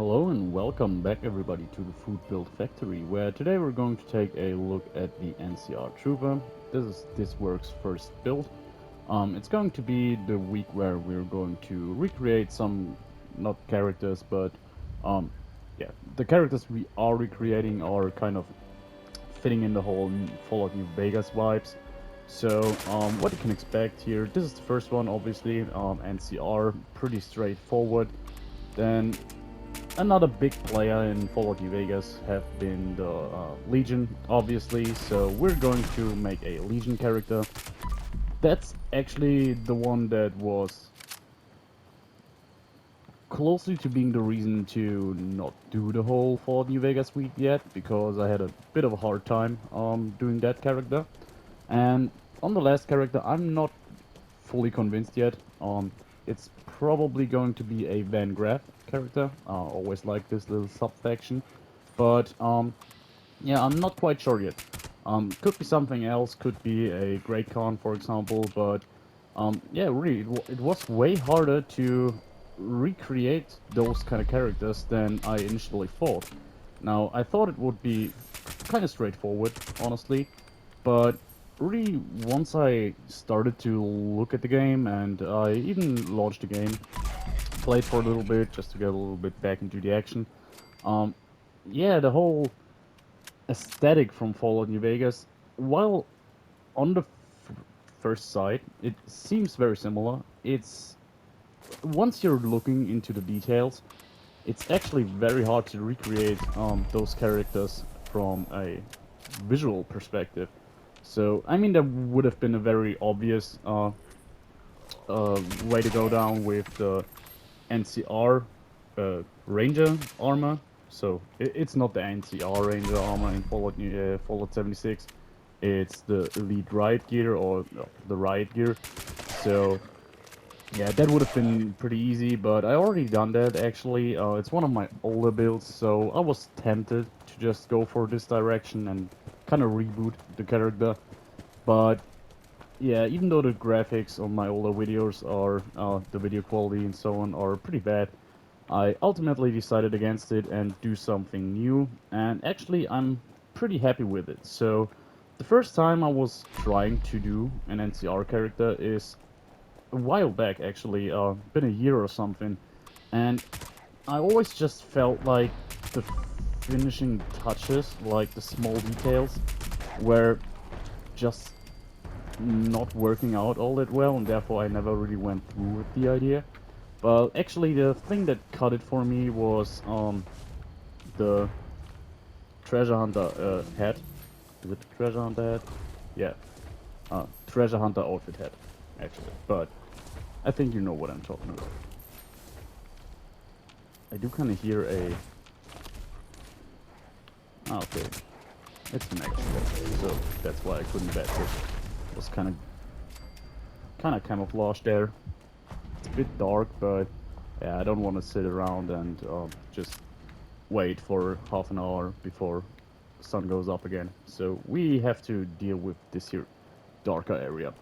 Hello and welcome back everybody to the Foodbuild factory, where today we're going to take a look at the NCR Trooper. This is this work's first build. It's going to be the week where we're going to recreate some, not characters, but um, yeah, the characters we are recreating are kind of fitting in the whole Fallout New Vegas vibes. So what you can expect here, this is the first one obviously, NCR, pretty straightforward. Then another big player in Fallout New Vegas have been the Legion, obviously, so we're going to make a Legion character. That's actually the one that was closely to being the reason to not do the whole Fallout New Vegas week yet, because I had a bit of a hard time doing that character. And on the last character, I'm not fully convinced yet. It's probably going to be a Van Graff character. Always like this little sub-faction. But yeah, I'm not quite sure yet. Could be something else, could be a Great Khan, for example, but yeah, really, it was way harder to recreate those kind of characters than I initially thought. Now, I thought it would be kind of straightforward, honestly, but really, once I started to look at the game and I even launched the game, played for a little bit just to get a little bit back into the action, um, yeah, the whole aesthetic from Fallout New Vegas, while on the first sight, it seems very similar. It's once you're looking into the details, it's actually very hard to recreate those characters from a visual perspective. So, I mean, that would have been a very obvious way to go down with the NCR Ranger armor. So, it's not the NCR Ranger armor in Fallout 76. It's the Elite Riot Gear or the Riot Gear. So, yeah, that would have been pretty easy, but I already done that actually. It's one of my older builds, so I was tempted to just go for this direction and kind of reboot the character. But yeah, even though the graphics on my older videos are, the video quality and so on are pretty bad, I ultimately decided against it and do something new, and actually I'm pretty happy with it. So, the first time I was trying to do an NCR character is a while back actually, been a year or something, and I always just felt like the finishing touches, like the small details, were just not working out all that well, and therefore I never really went through with the idea. But actually, the thing that cut it for me was the treasure hunter hat. Is it the treasure hunter hat? Yeah, treasure hunter outfit hat, actually. But I think you know what I'm talking about. I do kind of hear a. Ah, okay, it's an action hat, so that's why I couldn't bet it. It was kind of camouflaged there. It's a bit dark, but yeah, I don't want to sit around and just wait for half an hour before the sun goes up again. So we have to deal with this here darker area.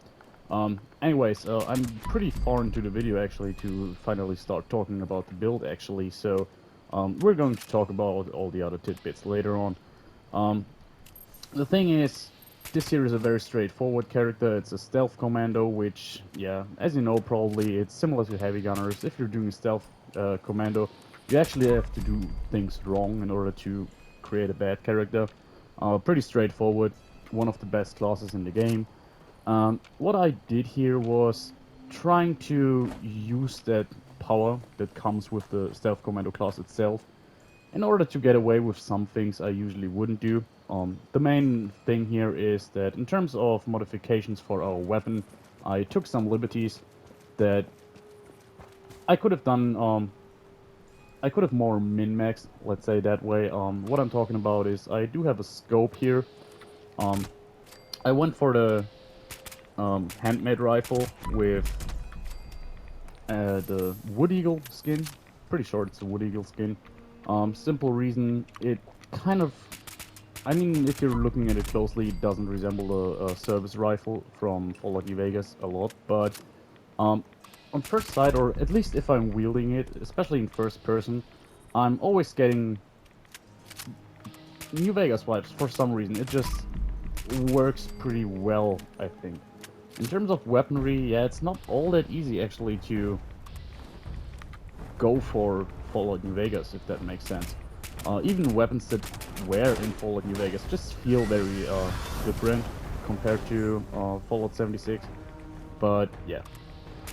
Anyways, I'm pretty far into the video actually to finally start talking about the build actually. So we're going to talk about all the other tidbits later on. Um, the thing is, this here is a very straightforward character. It's a stealth commando, which, yeah, as you know, probably it's similar to heavy gunners. If you're doing a stealth commando, you actually have to do things wrong in order to create a bad character. Pretty straightforward. One of the best classes in the game. What I did here was trying to use that power that comes with the stealth commando class itself in order to get away with some things I usually wouldn't do. The main thing here is that in terms of modifications for our weapon, I took some liberties that I could have done. I could have more min-maxed, let's say that way. What I'm talking about is I do have a scope here. Um, I went for the handmade rifle with the Wood Eagle skin. Pretty sure it's a Wood Eagle skin. Simple reason, it kind of, I mean, if you're looking at it closely, it doesn't resemble a service rifle from Fallout New Vegas a lot, but um, on first sight, or at least if I'm wielding it, especially in first person, I'm always getting New Vegas vibes for some reason. It just works pretty well, I think. In terms of weaponry, yeah, it's not all that easy actually to go for Fallout New Vegas, if that makes sense. Even weapons that were in Fallout New Vegas just feel very different compared to Fallout 76. But yeah,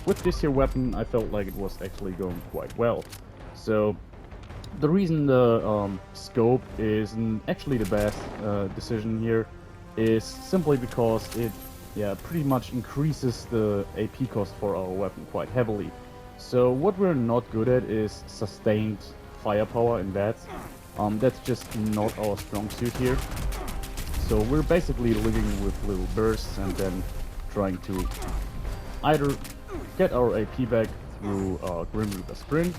with this here weapon, I felt like it was actually going quite well. So the reason the scope isn't actually the best decision here is simply because it, yeah, pretty much increases the AP cost for our weapon quite heavily. So what we're not good at is sustained firepower in bats. That's just not our strong suit here. So we're basically living with little bursts and then trying to either get our AP back through Grim Reaper Sprint,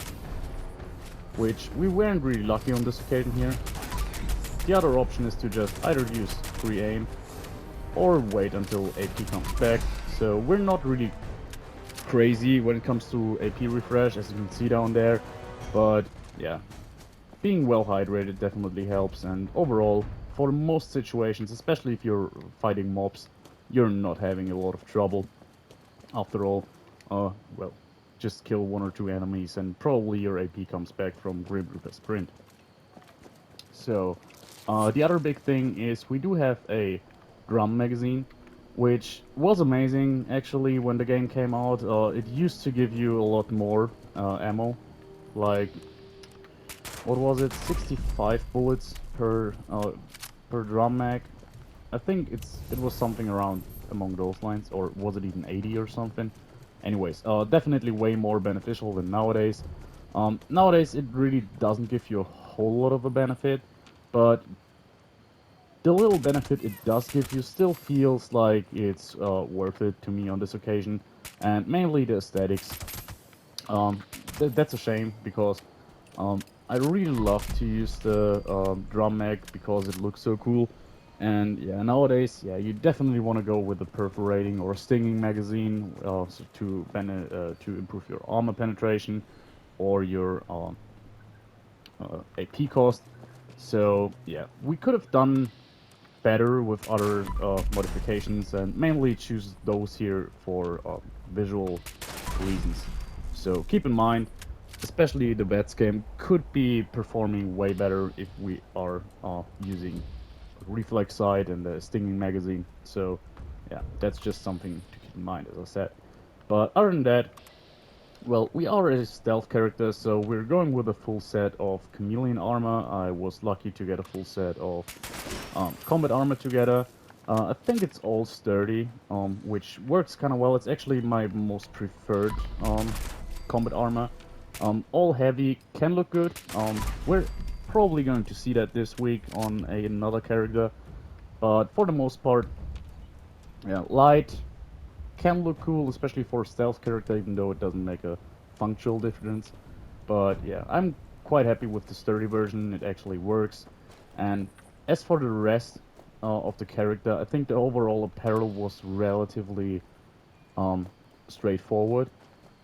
which we weren't really lucky on this occasion here. The other option is to just either use free aim or wait until AP comes back. So we're not really crazy when it comes to AP refresh, as you can see down there, but yeah, being well hydrated definitely helps, and overall, for most situations, especially if you're fighting mobs, you're not having a lot of trouble. After all, well, just kill 1 or 2 enemies and probably your AP comes back from Grim Reaper Sprint. So, the other big thing is we do have a drum magazine, which was amazing actually when the game came out. It used to give you a lot more ammo, like, what was it, 65 bullets per drum mag. I think it was something around among those lines, or was it even 80 or something? Anyways, definitely way more beneficial than nowadays. Nowadays it really doesn't give you a whole lot of a benefit, but the little benefit it does give you still feels like it's worth it to me on this occasion, and mainly the aesthetics. Um, that's a shame because I really love to use the drum mag because it looks so cool. And yeah, nowadays, yeah, you definitely want to go with a perforating or stinging magazine so to improve your armor penetration or your AP cost. So yeah, we could have done better with other modifications and mainly choose those here for visual reasons. So keep in mind, especially the bats game could be performing way better if we are using reflex sight and the stinging magazine. So yeah, that's just something to keep in mind, as I said. But other than that, well, we are a stealth character, so we're going with a full set of chameleon armor. I was lucky to get a full set of combat armor together. I think it's all sturdy, which works kind of well. It's actually my most preferred combat armor. All heavy can look good. We're probably going to see that this week on another character, but for the most part, yeah, light can look cool, especially for a stealth character, even though it doesn't make a functional difference. But yeah, I'm quite happy with the sturdy version. It actually works. And as for the rest of the character, I think the overall apparel was relatively straightforward.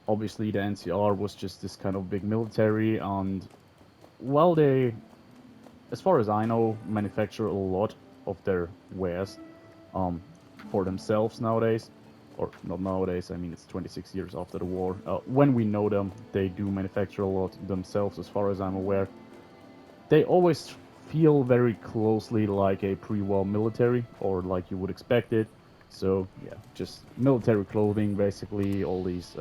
Obviously, the NCR was just this kind of big military, and while they, as far as I know, manufacture a lot of their wares um, for themselves nowadays, or not nowadays, I mean it's 26 years after the war. When we know them, they do manufacture a lot themselves, as far as I'm aware. They always feel very closely like a pre-war military, or like you would expect it. So yeah, just military clothing, basically, all these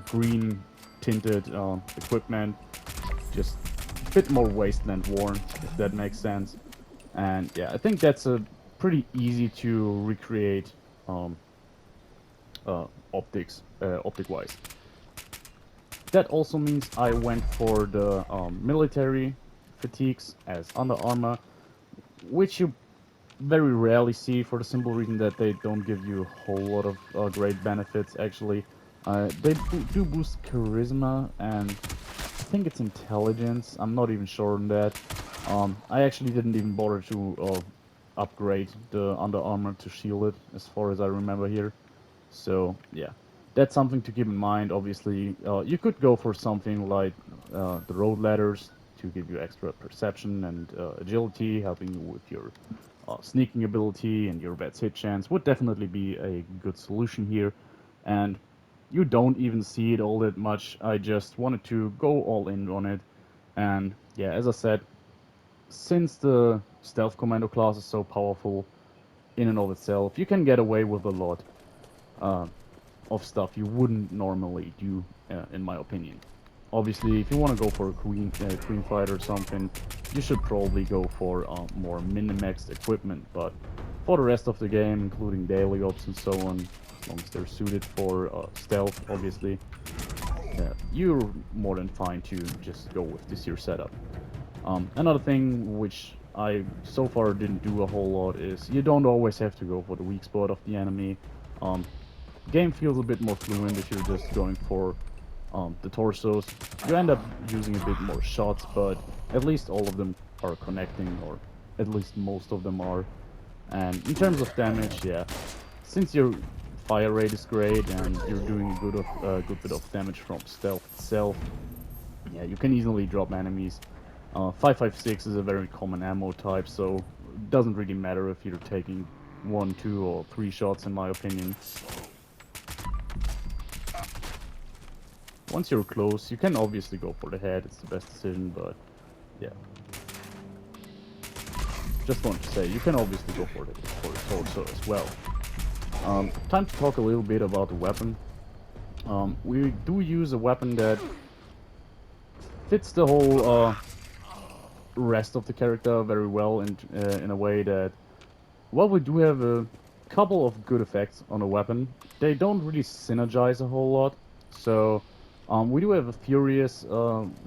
green tinted equipment, just a bit more wasteland worn, if that makes sense. And yeah, I think that's a pretty easy to recreate um, optic wise. That also means I went for the military fatigues as under armor, which you very rarely see for the simple reason that they don't give you a whole lot of great benefits actually. They do boost charisma and I think it's intelligence. I'm not even sure on that. I actually didn't even bother to upgrade the under armor to shield it, as far as I remember here. So yeah, that's something to keep in mind. Obviously, you could go for something like the road ladders to give you extra perception and agility, helping you with your sneaking ability and your vet's hit chance would definitely be a good solution here. And you don't even see it all that much. I just wanted to go all in on it. And yeah, as I said, since the stealth commando class is so powerful in and of itself, you can get away with a lot uh, of stuff you wouldn't normally do, in my opinion. Obviously, if you want to go for a queen fight or something, you should probably go for more min-maxed equipment. But for the rest of the game, including daily ops and so on, as long as they're suited for stealth, obviously, you're more than fine to just go with this here setup. Another thing which I so far didn't do a whole lot is you don't always have to go for the weak spot of the enemy. Um, Game feels a bit more fluent if you're just going for the torsos. You end up using a bit more shots, but at least all of them are connecting, or at least most of them are. And in terms of damage, yeah, since your fire rate is great and you're doing a good bit of damage from stealth itself, yeah, you can easily drop enemies. 5.56 is a very common ammo type, so it doesn't really matter if you're taking 1, 2, or 3 shots, in my opinion. Once you're close, you can obviously go for the head, it's the best decision, but yeah. Just wanted to say, you can obviously go for the torso as well. Time to talk a little bit about the weapon. We do use a weapon that fits the whole rest of the character very well in a way that, well, we do have a couple of good effects on a weapon. They don't really synergize a whole lot, so we do have a Furious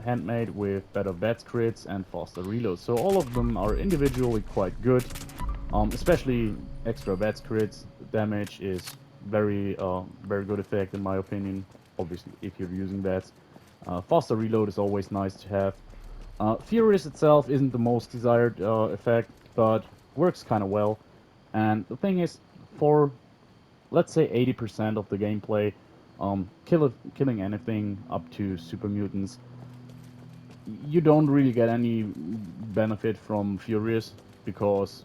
handmade with better VATS crits and faster reloads, so all of them are individually quite good. Especially extra VATS crits damage is very good effect in my opinion, obviously if you're using VATS. Faster reload is always nice to have. Furious itself isn't the most desired effect, but works kind of well. And the thing is, for let's say 80% of the gameplay, killing anything up to super mutants, you don't really get any benefit from Furious, because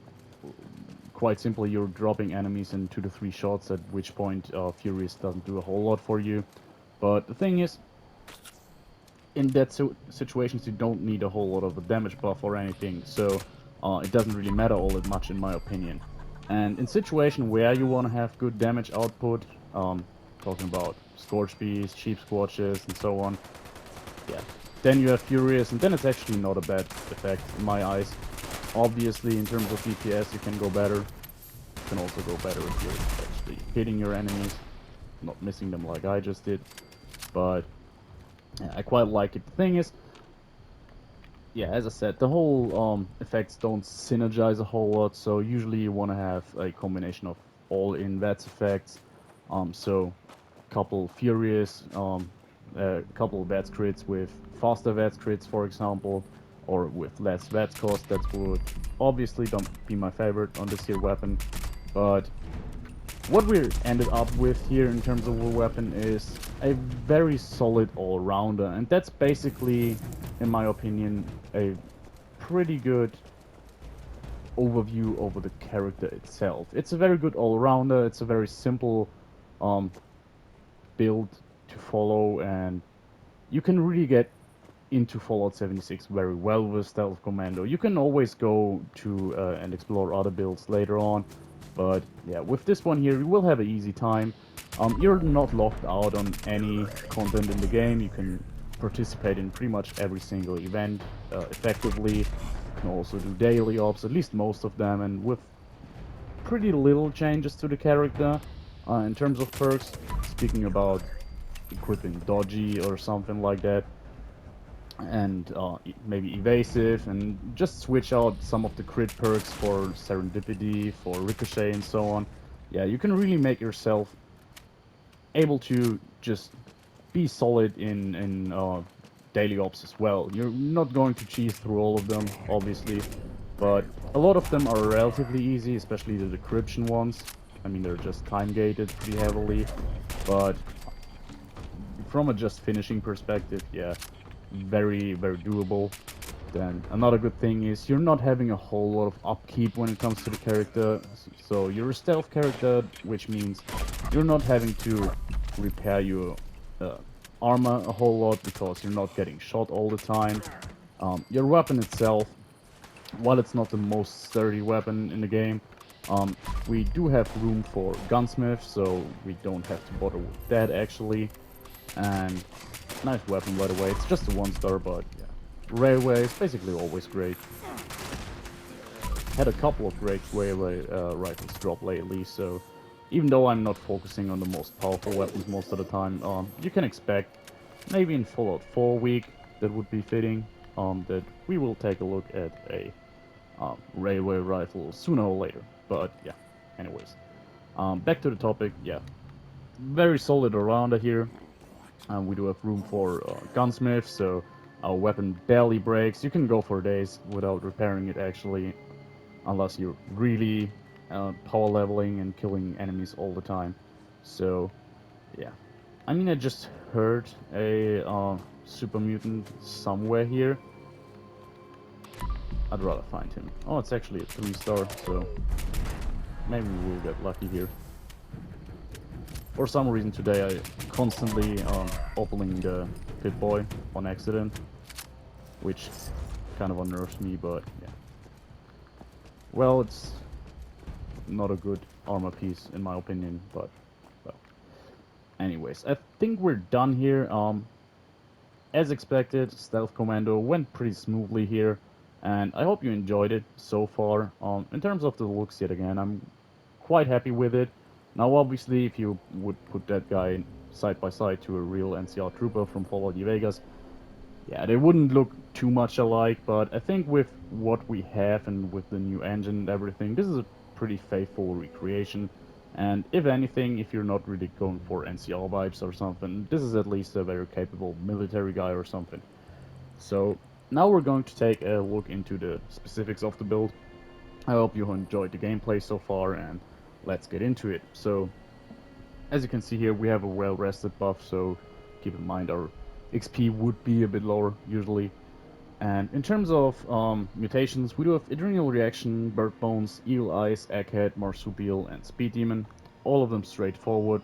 quite simply you're dropping enemies in 2 to 3 shots, at which point Furious doesn't do a whole lot for you. But the thing is, in that situations you don't need a whole lot of a damage buff or anything, so it doesn't really matter all that much in my opinion. And in situation where you want to have good damage output, talking about Scorch Beast, Sheep Squatches, and so on, yeah, then you have Furious, and then it's actually not a bad effect in my eyes. Obviously, in terms of DPS, you can go better. You can also go better if you're actually hitting your enemies, not missing them like I just did. But yeah, I quite like it. The thing is, yeah, as I said, the whole effects don't synergize a whole lot, so usually you want to have a combination of all-in VATS effects. So couple Furious, a couple VATS crits with faster VATS crits, for example, or with less VATS cost. That would obviously don't be my favorite on this here weapon, but what we ended up with here in terms of a weapon is a very solid all-rounder, and that's basically, in my opinion, a pretty good overview over the character itself. It's a very good all-rounder, it's a very simple build to follow, and you can really get into Fallout 76 very well with Stealth Commando. You can always go to and explore other builds later on, but yeah, with this one here, you will have an easy time. You're not locked out on any content in the game. You can participate in pretty much every single event effectively. You can also do daily ops, at least most of them, and with pretty little changes to the character in terms of perks. Speaking about equipping dodgy or something like that, and maybe evasive, and just switch out some of the crit perks for serendipity, for ricochet, and so on. Yeah, you can really make yourself able to just be solid in daily ops as well. You're not going to cheese through all of them, obviously, but a lot of them are relatively easy, especially the decryption ones. I mean, they're just time gated pretty heavily, but from a just finishing perspective, yeah, very, very doable. Then another good thing is you're not having a whole lot of upkeep when it comes to the character. So you're a stealth character, which means you're not having to repair your uh, armor a whole lot because you're not getting shot all the time. Your weapon itself, while it's not the most sturdy weapon in the game, we do have room for gunsmith, so we don't have to bother with that actually. And nice weapon, by the way. It's just a 1-star, but yeah. Railway is basically always great. Had a couple of great railway rifles drop lately, so even though I'm not focusing on the most powerful weapons most of the time, you can expect maybe in Fallout 4 week that would be fitting, that we will take a look at a railway rifle sooner or later. But yeah, anyways, back to the topic. Yeah, very solid arounder here. We do have room for gunsmith, so our weapon barely breaks. You can go for days without repairing it actually, unless you're really power leveling and killing enemies all the time. So yeah, I mean I just heard a super mutant somewhere here. I'd rather find him. Oh, it's actually a 3-star, so maybe we'll get lucky here. For some reason today I constantly opening the pit boy on accident, which kind of unnerves me, but yeah. Well, it's not a good armor piece in my opinion, but well. Anyways, I think we're done here. As expected, Stealth Commando went pretty smoothly here, and I hope you enjoyed it so far. In terms of the looks, yet again, I'm quite happy with it. Now, obviously, if you would put that guy side by side to a real NCR Trooper from Fallout New Vegas, yeah, they wouldn't look too much alike, but I think with what we have and with the new engine and everything, this is a pretty faithful recreation. And if anything, if you're not really going for NCR vibes or something, this is at least a very capable military guy or something. So now we're going to take a look into the specifics of the build. I hope you enjoyed the gameplay so far, and let's get into it. So as you can see here, we have a well-rested buff, so keep in mind our XP would be a bit lower usually. And in terms of mutations, we do have Adrenal Reaction, Bird Bones, Eagle Eyes, Egghead, Marsupial, and Speed Demon. All of them straightforward.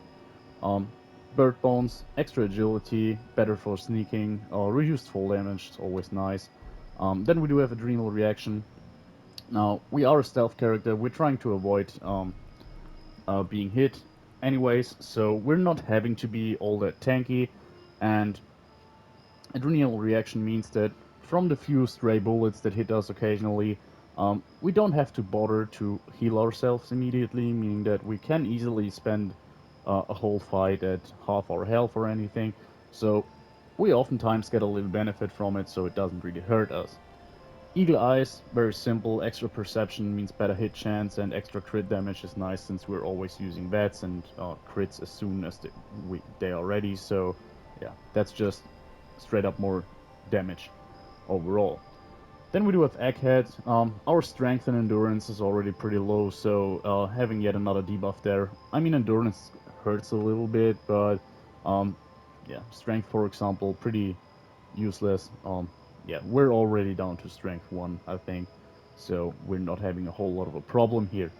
Um, Bird Bones, extra agility, better for sneaking, reduced fall damage, it's always nice. Then we do have Adrenal Reaction. Now, we are a stealth character, we're trying to avoid being hit anyways, so we're not having to be all that tanky, and Adrenal Reaction means that from the few stray bullets that hit us occasionally, we don't have to bother to heal ourselves immediately, meaning that we can easily spend a whole fight at half our health or anything, so we oftentimes get a little benefit from it, so it doesn't really hurt us. Eagle Eyes, very simple, extra perception means better hit chance, and extra crit damage is nice since we're always using VATs and crits as soon as they are ready, so yeah, that's just straight up more damage overall. Then we do have Egghead. Our strength and endurance is already pretty low, so having yet another debuff there. I mean, endurance hurts a little bit, but yeah, strength, for example, pretty useless. Yeah, we're already down to strength 1, I think, so we're not having a whole lot of a problem here.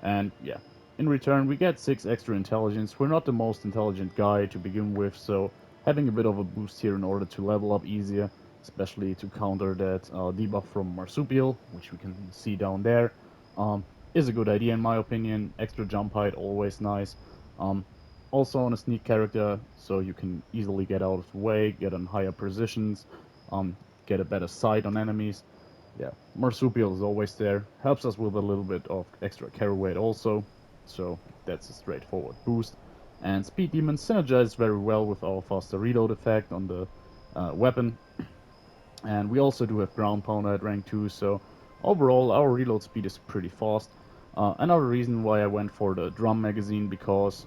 And yeah, in return, we get 6 extra intelligence. We're not the most intelligent guy to begin with, so having a bit of a boost here in order to level up easier, especially to counter that debuff from Marsupial, which we can see down there, is a good idea in my opinion. Extra jump height, always nice. Also on a sneak character, so you can easily get out of the way, get on higher positions, get a better sight on enemies. Yeah, Marsupial is always there, helps us with a little bit of extra carry weight also, so that's a straightforward boost. And Speed Demon synergizes very well with our faster reload effect on the weapon. And we also do have Ground Pounder at rank 2, so overall our reload speed is pretty fast. Another reason why I went for the drum magazine, because,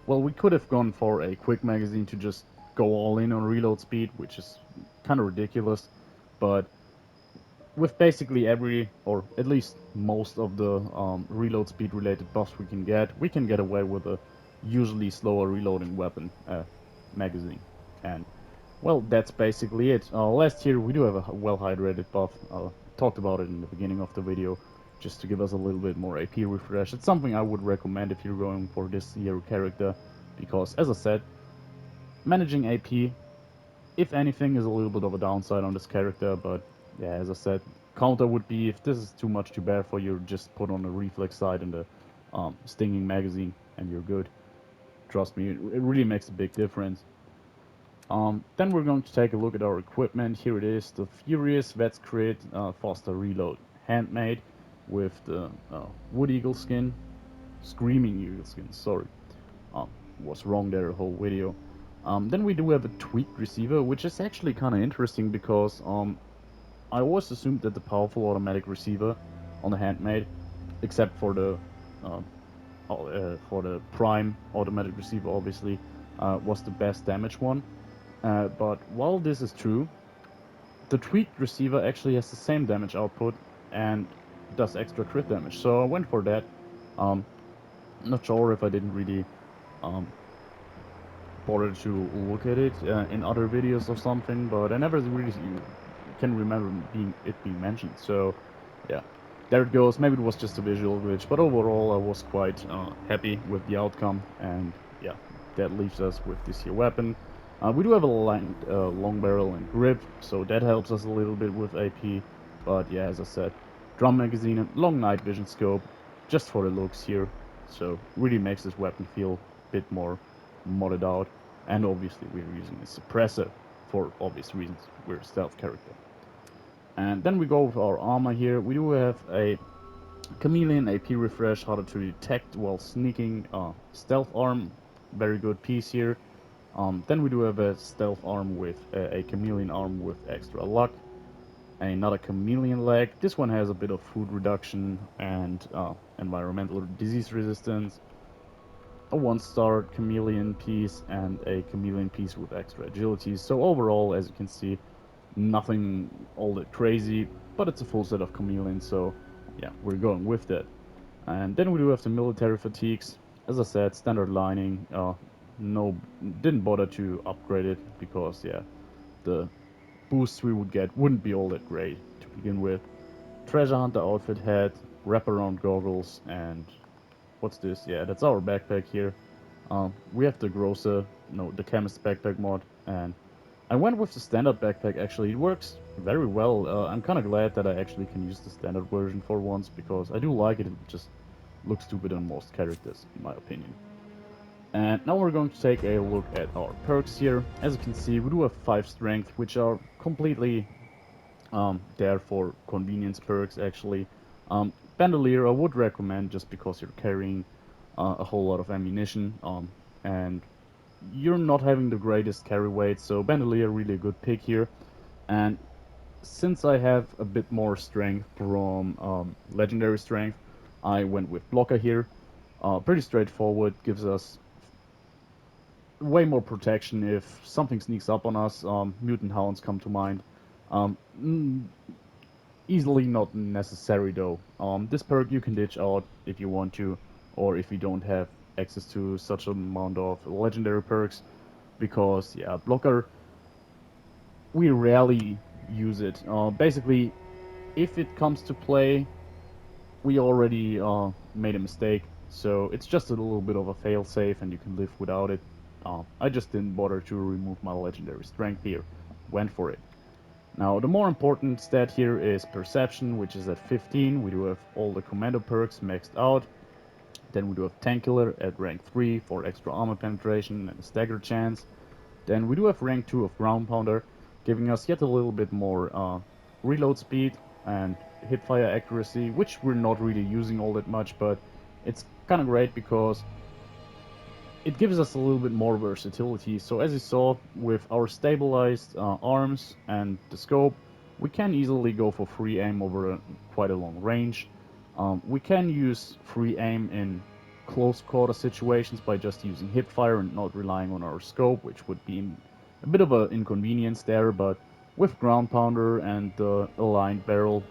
well, we could have gone for a quick magazine to just go all in on reload speed, which is kind of ridiculous, but with basically every, or at least most of the reload speed related buffs we can get away with a usually slower reloading weapon magazine. And well, that's basically it. Last here we do have a well-hydrated buff. Talked about it in the beginning of the video, just to give us a little bit more AP refresh. It's something I would recommend if you're going for this hero character, because as I said, managing AP, if anything, is a little bit of a downside on this character, but yeah, as I said, counter would be if this is too much to bear for you, just put on a reflex side and a stinging magazine and you're good. Trust me, it really makes a big difference. Then we're going to take a look at our equipment. Here it is, the Furious Vets Crit Faster Reload Handmade with the Wood Eagle skin, Screaming Eagle skin, sorry. Was wrong there the whole video. Then we do have a tweaked receiver, which is actually kind of interesting because I always assumed that the powerful automatic receiver on the Handmade, except for the prime automatic receiver, obviously, was the best damage one. But while this is true, the tweaked receiver actually has the same damage output and does extra crit damage. So I went for that. Not sure if I didn't really bother to look at it in other videos or something, but I never really can remember it being mentioned. So yeah, there it goes. Maybe it was just a visual glitch, but overall I was quite happy with the outcome. And yeah, that leaves us with this here weapon. We do have a long barrel and grip, so that helps us a little bit with AP. But yeah, as I said, drum magazine and long night vision scope, just for the looks here. So really makes this weapon feel a bit more modded out. And obviously we're using a suppressor for obvious reasons. We're a stealth character. And then we go with our armor here. We do have a chameleon AP refresh, harder to detect while sneaking, stealth arm, very good piece here. Then we do have a stealth arm with a chameleon arm with extra luck. Another chameleon leg. This one has a bit of food reduction and environmental disease resistance. A 1-star chameleon piece and a chameleon piece with extra agility. So overall, as you can see, nothing all that crazy, but it's a full set of chameleons, so yeah, we're going with that. And then we do have the military fatigues. As I said, standard lining. No, didn't bother to upgrade it because yeah, the boosts we would get wouldn't be all that great to begin with. Treasure hunter outfit hat, wraparound goggles, and what's this? Yeah, that's our backpack here. We have the grocer, no, the chemist backpack mod, and I went with the standard backpack actually. It works very well. I'm kind of glad that I actually can use the standard version for once because I do like it. It just looks stupid on most characters, in my opinion. And now we're going to take a look at our perks here. As you can see, we do have 5 strength, which are completely there for convenience perks actually. Bandolier I would recommend just because you're carrying a whole lot of ammunition and you're not having the greatest carry weight, so Bandolier really a good pick here. And since I have a bit more strength from Legendary Strength, I went with Blocker here. Pretty straightforward, gives us way more protection if something sneaks up on us. Mutant Hounds come to mind. Easily not necessary though. This perk you can ditch out if you want to, or if you don't have access to such an amount of legendary perks, because yeah, Blocker, we rarely use it. Basically, if it comes to play, we already made a mistake, so it's just a little bit of a fail-safe and you can live without it. I just didn't bother to remove my legendary strength here, went for it. Now the more important stat here is perception, which is at 15. We do have all the commando perks maxed out. Then we do have tank killer at rank 3 for extra armor penetration and a stagger chance. Then we do have rank 2 of ground pounder, giving us yet a little bit more reload speed and hipfire accuracy, which we're not really using all that much, but it's kind of great because it gives us a little bit more versatility. So as you saw, with our stabilized arms and the scope, we can easily go for free aim over quite a long range. We can use free aim in close quarter situations by just using hipfire and not relying on our scope, which would be a bit of an inconvenience there, but with ground pounder and the aligned barrel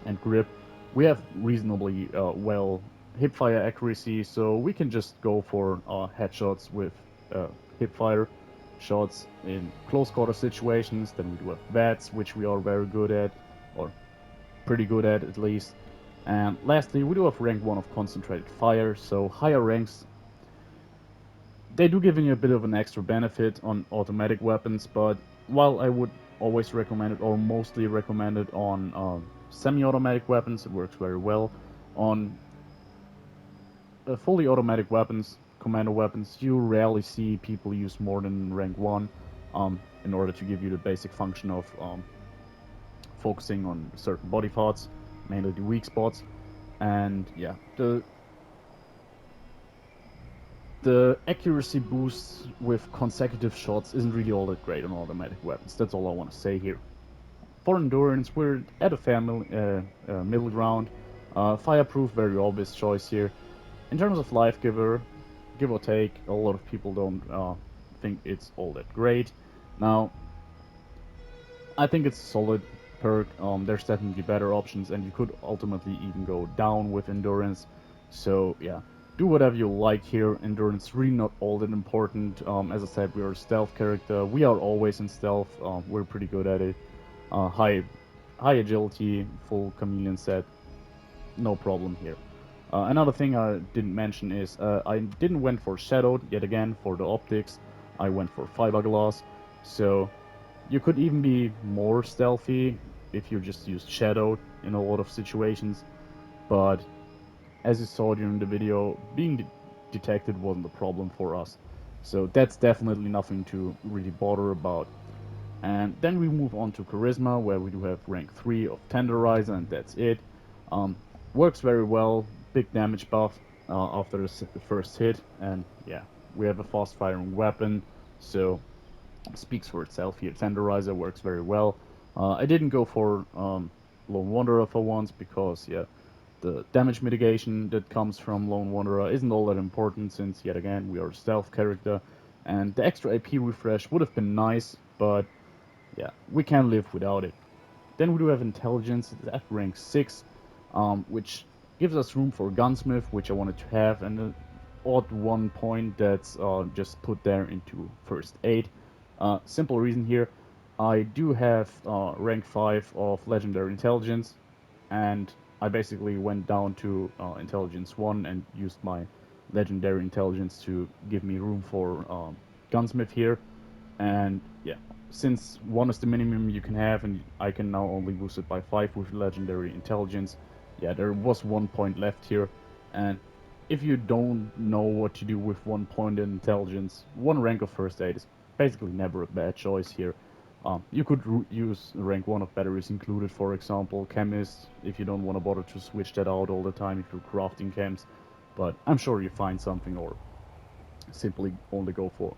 and grip, we have reasonably well hipfire accuracy, so we can just go for headshots with hipfire. shots in close quarter situations. Then we do have VATS, which we are very good at, or pretty good at least. And lastly, we do have rank 1 of concentrated fire, so higher ranks, they do give you a bit of an extra benefit on automatic weapons, but while I would always recommend it, or mostly recommend it on semi-automatic weapons, it works very well. On fully automatic weapons, commando weapons, you rarely see people use more than rank 1 in order to give you the basic function of focusing on certain body parts, mainly the weak spots. And yeah, the accuracy boost with consecutive shots isn't really all that great on automatic weapons. That's all I want to say here. For endurance, we're at a fair middle ground. Fireproof, very obvious choice here. In terms of life giver, give or take, a lot of people don't think it's all that great. Now, I think it's a solid perk. There's definitely better options, and you could ultimately even go down with endurance. So yeah, do whatever you like here. Endurance really not all that important. As I said, we are a stealth character. We are always in stealth. We're pretty good at it. High agility, full chameleon set, no problem here. Another thing I didn't mention is I didn't went for shadowed yet again for the optics. I went for fiberglass, so you could even be more stealthy if you just used shadowed in a lot of situations. But as you saw during the video, being detected wasn't a problem for us. So that's definitely nothing to really bother about. And then we move on to Charisma, where we do have rank 3 of Tenderizer, and that's it. Works very well, big damage buff after the first hit, and yeah, we have a fast firing weapon, so speaks for itself here. Tenderizer works very well. I didn't go for Lone Wanderer for once, because yeah, the damage mitigation that comes from Lone Wanderer isn't all that important, since yet again we are a stealth character, and the extra AP refresh would have been nice, but yeah, we can live without it. Then we do have Intelligence at rank 6, which gives us room for Gunsmith, which I wanted to have, and an odd 1 point that's just put there into First Aid. Simple reason here, I do have rank 5 of Legendary Intelligence, and I basically went down to Intelligence 1 and used my Legendary Intelligence to give me room for Gunsmith here. And yeah, since 1 is the minimum you can have, and I can now only boost it by 5 with Legendary Intelligence, yeah, there was 1 point left here. And if you don't know what to do with 1 point in Intelligence, 1 rank of First Aid is basically never a bad choice here. You could use rank 1 of Batteries Included, for example, Chemist, if you don't want to bother to switch that out all the time if you're crafting chems, but I'm sure you find something, or simply only go for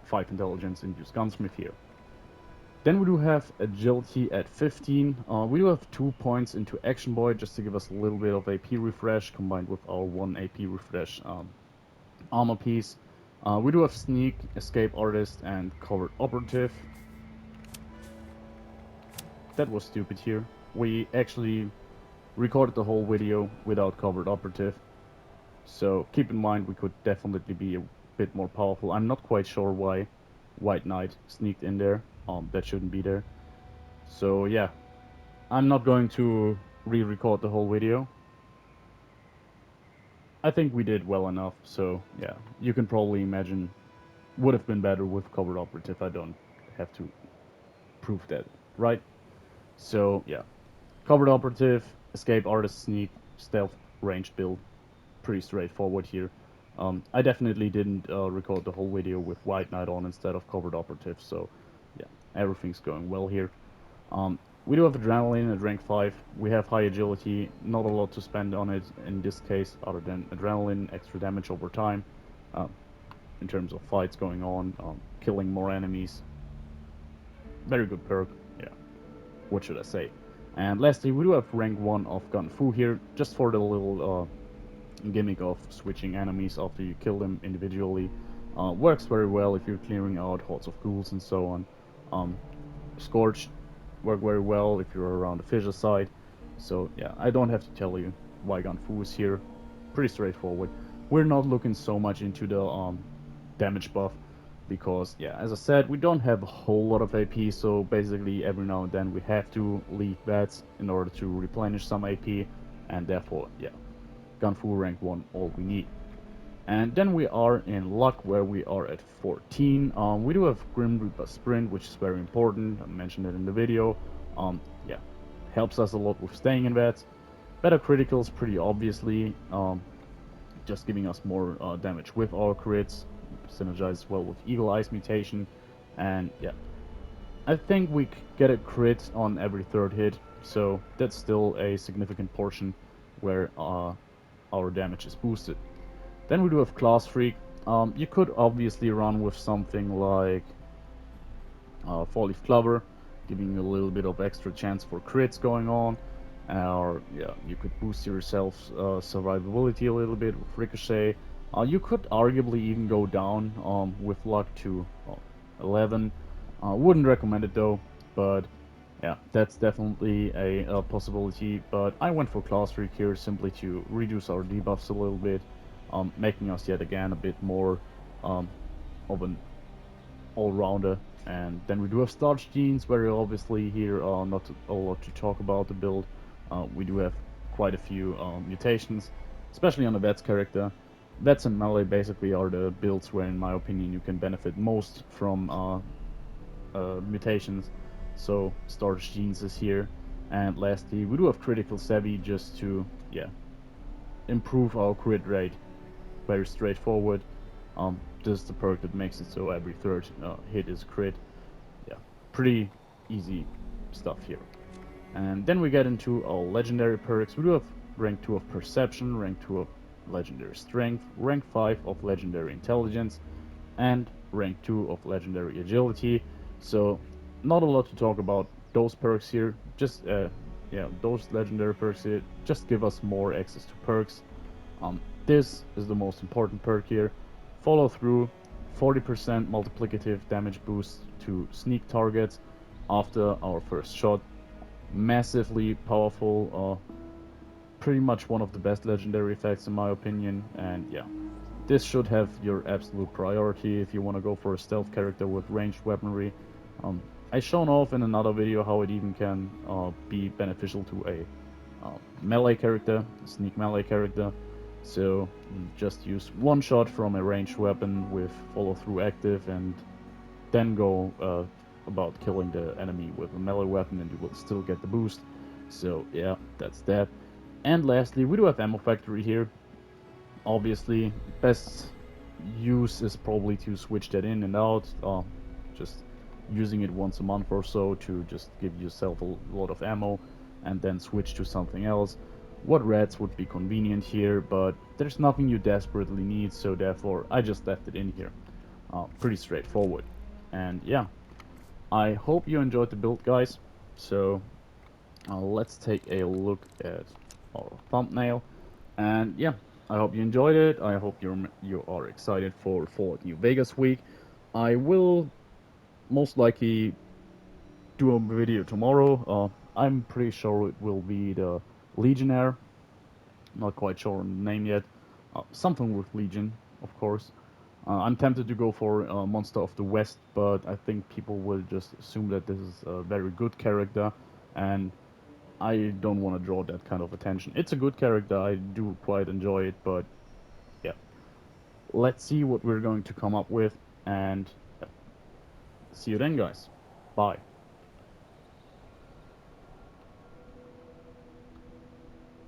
5 intelligence and use Gunsmith here. Then we do have Agility at 15. We do have 2 points into Action Boy just to give us a little bit of AP refresh combined with our 1 AP refresh armor piece. We do have Sneak, Escape Artist, and Covert Operative. That was stupid here. We actually recorded the whole video without Covert Operative. So keep in mind we could definitely be a bit more powerful. I'm not quite sure why White Knight sneaked in there. That shouldn't be there. So yeah, I'm not going to re-record the whole video. I think we did well enough, so yeah, you can probably imagine would have been better with Covert Operative. I don't have to prove that, right? So yeah, Covert Operative, Escape Artist, Sneak, Stealth, Ranged build, pretty straightforward here. I definitely didn't record the whole video with White Knight on instead of Covert Operative, so yeah, everything's going well here. We do have Adrenaline at rank 5. We have high agility, not a lot to spend on it in this case, other than Adrenaline, extra damage over time, in terms of fights going on, killing more enemies. Very good perk, yeah, what should I say. And lastly, we do have rank 1 of Gun Fu here, just for the little gimmick of switching enemies after you kill them individually. Works very well if you're clearing out hordes of ghouls and so on. Scorch work very well if you're around the fissure side. So yeah, I don't have to tell you why Gun Fu is here. Pretty straightforward. We're not looking so much into the damage buff. because yeah, as I said, we don't have a whole lot of AP, so basically every now and then we have to leave vets in order to replenish some AP, and therefore yeah, Gunfu rank 1 all we need. And then we are in luck, where we are at 14. We do have Grim Reaper Sprint, which is very important. I mentioned it in the video. Yeah, helps us a lot with staying in vets. Better criticals, pretty obviously. Just giving us more damage with our crits. Synergizes well with Eagle Eyes Mutation. And yeah, I think we get a crit on every third hit. So that's still a significant portion where our damage is boosted. Then we do have Class Freak. You could obviously run with something like Four Leaf Clover, giving you a little bit of extra chance for crits going on. Or yeah, you could boost yourself survivability a little bit with Ricochet. You could arguably even go down with luck to 11. Wouldn't recommend it though, but yeah, that's definitely a possibility. But I went for Class Freak here simply to reduce our debuffs a little bit, making us yet again a bit more of an all-rounder. And then we do have Starch Genes, very obviously here, not a lot to talk about the build. We do have quite a few mutations, especially on the Vets character. Vets and Melee basically are the builds where, in my opinion, you can benefit most from mutations. So Starch Genes is here. And lastly, we do have Critical Savvy just to, yeah, improve our crit rate. Very straightforward. This is the perk that makes it so every third hit is crit. Yeah, pretty easy stuff here. And then we get into our legendary perks. We do have rank 2 of Perception, rank 2 of Legendary Strength, rank 5 of Legendary Intelligence, and rank 2 of Legendary Agility. So, not a lot to talk about those perks here. Just, yeah, those legendary perks here just give us more access to perks. This is the most important perk here. Follow through, 40% multiplicative damage boost to sneak targets after our first shot. Massively powerful, pretty much one of the best legendary effects in my opinion, and yeah. This should have your absolute priority if you want to go for a stealth character with ranged weaponry. I shown off in another video how it even can be beneficial to a melee character, a sneak melee character. So just use one shot from a ranged weapon with follow through active, and then go about killing the enemy with a melee weapon, and you will still get the boost. So yeah, that's that. And lastly, we do have Ammo Factory here. Obviously, best use is probably to switch that in and out, just using it once a month or so to just give yourself a lot of ammo, and then switch to something else. What rats would be convenient here, but there's nothing you desperately need, so therefore I just left it in here. Pretty straightforward. And yeah, I hope you enjoyed the build, guys. So let's take a look at our thumbnail. And yeah, I hope you enjoyed it. I hope you are excited for Fallout New Vegas week. I will most likely do a video tomorrow. I'm pretty sure it will be the Legionnaire. Not quite sure on the name yet. Something with Legion, of course. I'm tempted to go for Monster of the West, but I think people will just assume that this is a very good character, and I don't want to draw that kind of attention. It's a good character, I do quite enjoy it, but yeah. Let's see what we're going to come up with, and see you then, guys. Bye.